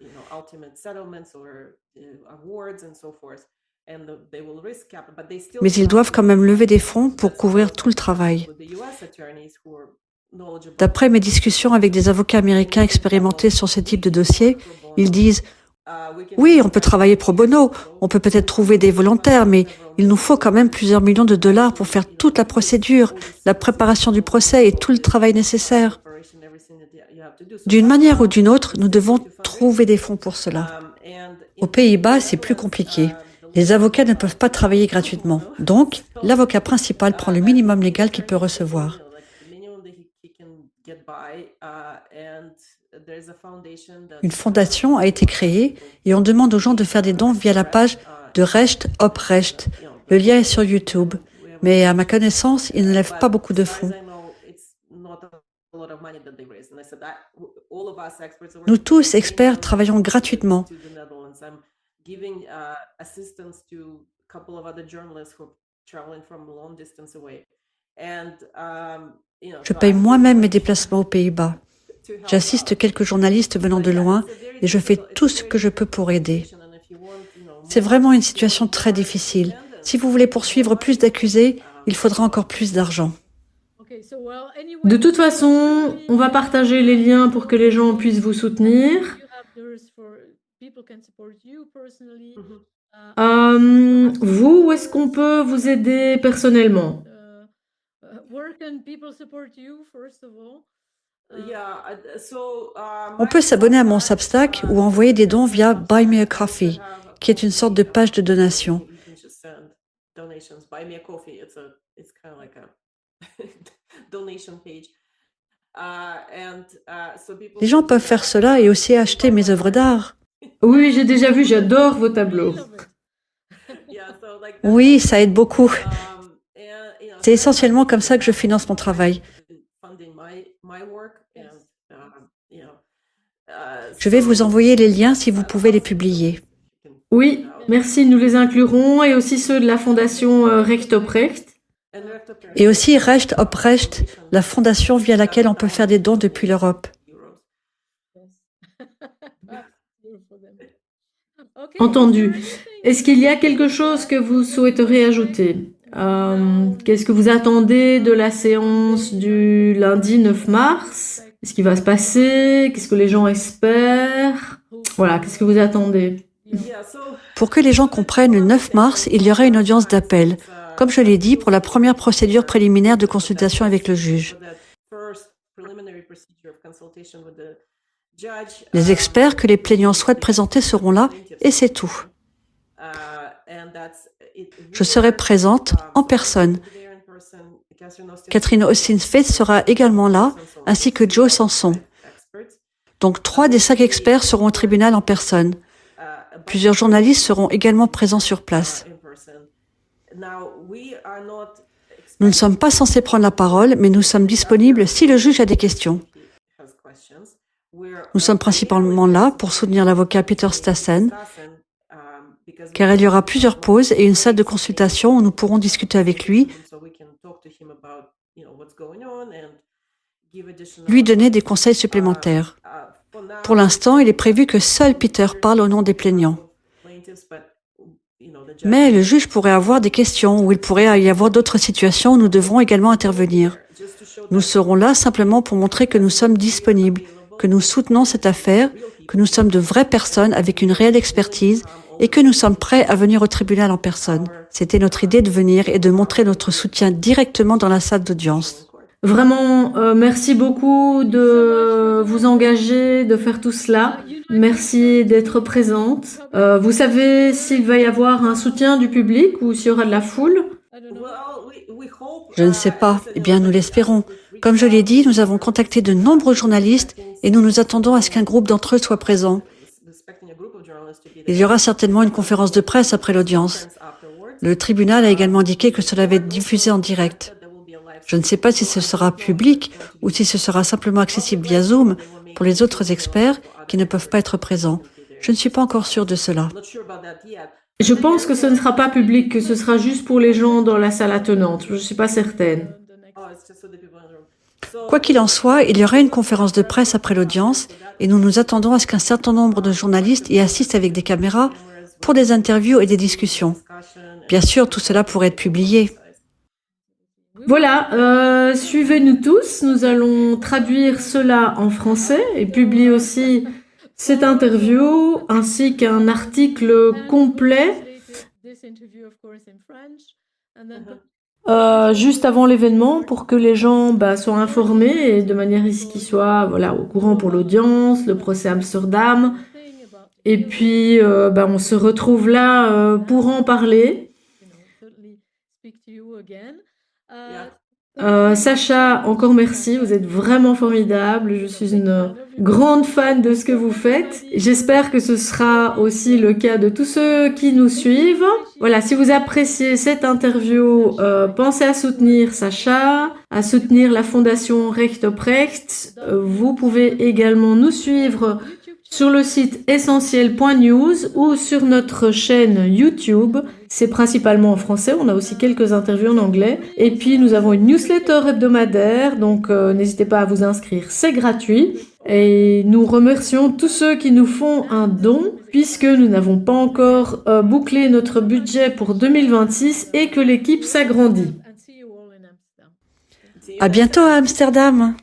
Mais ils doivent quand même lever des fonds pour couvrir tout le travail. D'après mes discussions avec des avocats américains expérimentés sur ce type de dossier, ils disent « Oui, on peut travailler pro bono, on peut peut-être trouver des volontaires, mais il nous faut quand même plusieurs millions de dollars pour faire toute la procédure, la préparation du procès et tout le travail nécessaire. D'une manière ou d'une autre, nous devons trouver des fonds pour cela. Aux Pays-Bas, c'est plus compliqué. Les avocats ne peuvent pas travailler gratuitement. Donc, l'avocat principal prend le minimum légal qu'il peut recevoir. Une fondation a été créée et on demande aux gens de faire des dons via la page de Recht op Recht. Le lien est sur YouTube. Mais à ma connaissance, ils ne lèvent pas beaucoup de fonds. Nous tous, experts, travaillons gratuitement. Je paye moi-même mes déplacements aux Pays-Bas. J'assiste quelques journalistes venant de loin et je fais tout ce que je peux pour aider. C'est vraiment une situation très difficile. Si vous voulez poursuivre plus d'accusés, il faudra encore plus d'argent. De toute façon, on va partager les liens pour que les gens puissent vous soutenir. Vous, où est-ce qu'on peut vous aider personnellement? On peut s'abonner à mon Substack ou envoyer des dons via Buy Me a Coffee, qui est une sorte de page de donation. Les gens peuvent faire cela et aussi acheter mes œuvres d'art. Oui, j'ai déjà vu, j'adore vos tableaux. Oui, ça aide beaucoup. C'est essentiellement comme ça que je finance mon travail. Je vais vous envoyer les liens si vous pouvez les publier. Oui, merci, nous les inclurons, et aussi ceux de la fondation Recht op Recht. Et aussi Recht op Recht, la fondation via laquelle on peut faire des dons depuis l'Europe. Entendu. Est-ce qu'il y a quelque chose que vous souhaiteriez ajouter? Qu'est-ce que vous attendez de la séance du lundi 9 mars? Qu'est-ce qui va se passer? Qu'est-ce que les gens espèrent? Voilà, qu'est-ce que vous attendez? Pour que les gens comprennent, le 9 mars, il y aura une audience d'appel, comme je l'ai dit, pour la première procédure préliminaire de consultation avec le juge. Les experts que les plaignants souhaitent présenter seront là, et c'est tout. Je serai présente en personne. Catherine Austin-Fate sera également là, ainsi que Joe Sanson. Donc 3 des 5 experts seront au tribunal en personne. Plusieurs journalistes seront également présents sur place. Nous ne sommes pas censés prendre la parole, mais nous sommes disponibles si le juge a des questions. Nous sommes principalement là pour soutenir l'avocat Peter Stassen, car il y aura plusieurs pauses et une salle de consultation où nous pourrons discuter avec lui, lui donner des conseils supplémentaires. Pour l'instant, il est prévu que seul Peter parle au nom des plaignants. Mais le juge pourrait avoir des questions ou il pourrait y avoir d'autres situations où nous devrons également intervenir. Nous serons là simplement pour montrer que nous sommes disponibles, que nous soutenons cette affaire, que nous sommes de vraies personnes avec une réelle expertise et que nous sommes prêts à venir au tribunal en personne. C'était notre idée de venir et de montrer notre soutien directement dans la salle d'audience. Vraiment, merci beaucoup de vous engager, de faire tout cela. Merci d'être présente. Vous savez s'il va y avoir un soutien du public ou s'il y aura de la foule? Je ne sais pas. Eh bien, nous l'espérons. Comme je l'ai dit, nous avons contacté de nombreux journalistes et nous nous attendons à ce qu'un groupe d'entre eux soit présent. Il y aura certainement une conférence de presse après l'audience. Le tribunal a également indiqué que cela va être diffusé en direct. Je ne sais pas si ce sera public ou si ce sera simplement accessible via Zoom pour les autres experts qui ne peuvent pas être présents. Je ne suis pas encore sûre de cela. Je pense que ce ne sera pas public, que ce sera juste pour les gens dans la salle attenante. Je ne suis pas certaine. Quoi qu'il en soit, il y aura une conférence de presse après l'audience et nous nous attendons à ce qu'un certain nombre de journalistes y assistent avec des caméras pour des interviews et des discussions. Bien sûr, tout cela pourrait être publié. Voilà, suivez-nous tous. Nous allons traduire cela en français et publier aussi cette interview ainsi qu'un article complet juste avant l'événement pour que les gens soient informés et de manière à ce qu'ils soient au courant pour l'audience, le procès Amsterdam. Et puis, on se retrouve là pour en parler. Sacha, encore merci, vous êtes vraiment formidable. Je suis une grande fan de ce que vous faites. J'espère que ce sera aussi le cas de tous ceux qui nous suivent. Voilà, si vous appréciez cette interview, pensez à soutenir Sacha, à soutenir la fondation Recht op Recht. Vous pouvez également nous suivre sur le site essentiel.news ou sur notre chaîne YouTube. C'est principalement en français, on a aussi quelques interviews en anglais. Et puis nous avons une newsletter hebdomadaire, donc n'hésitez pas à vous inscrire, c'est gratuit. Et nous remercions tous ceux qui nous font un don, puisque nous n'avons pas encore bouclé notre budget pour 2026 et que l'équipe s'agrandit. À bientôt à Amsterdam!